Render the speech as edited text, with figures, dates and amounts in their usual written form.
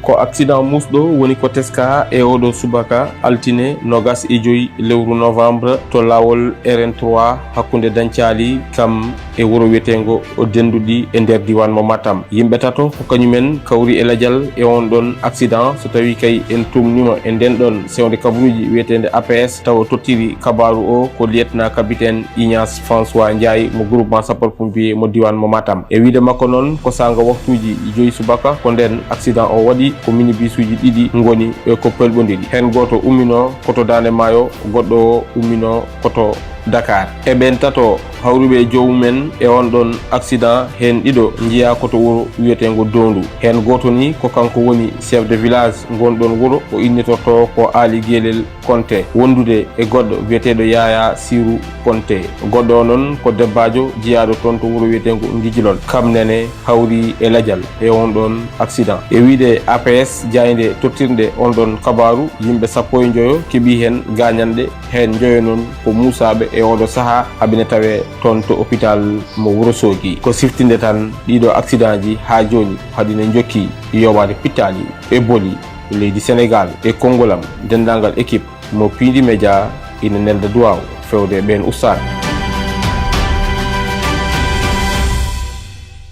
ko accident musɗo woni ko teska e oɗo subaka altine nogas e joyi lewru novembre to lawol RN3 hakkunde Dancali kam e wuro wiyetengo o denduɗi e nder diwan mo Matam. Yimɓe tato ko kañumen kawri e ladial e on ɗon accident so tawi kay en tumnima e nden ɗon sewde kabruji wiyetende APS taw tottiri kabaru o ko lieutenant capitaine Ignace François Ndiaye mo groupement sapeur pompier mo diwan mo Matam. E wiide makko noon ko sanga waktuji joyi subaka ko nden accident o waɗi ko minibus uji ɗiɗi ngoni ko pelɓodiri. Hen goto ummino koto Dande Maayo, goɗɗo o ummino koto Dakar. E ɓen tato hawruɓe jomumen e on ɗon accident hen ɗiɗo jiya koto wuro wiyetengo Dondu. Hen goto ni ko kanko woni chef de village gonɗon wuro o innitorto ko Ali Guelel Konte wondude e goɗɗo wiyeteɗo Yaya Sirou Konte. Goɗɗo o noon ko debbajo jiyaɗo toon to wuro wiyetengo Ngijilol. Kam nene hawri e ladial e on ɗon accident. E wiide APS jayde tottirde on ɗon kabaru yimɓe 15 keeɓi hen gañanɗe hen joyo noon ko musaɓe e oɗo saaha habine tawe toon to hôpital mo Wourossogui. Ko siftinde tan ɗiɗo accident ji ha joni haɗine jokki yowade pittali e boli leydi Sénégal e kongolam dendagal équipe mo Pindi Média ina nelda duwaw fewde ɓen ustad.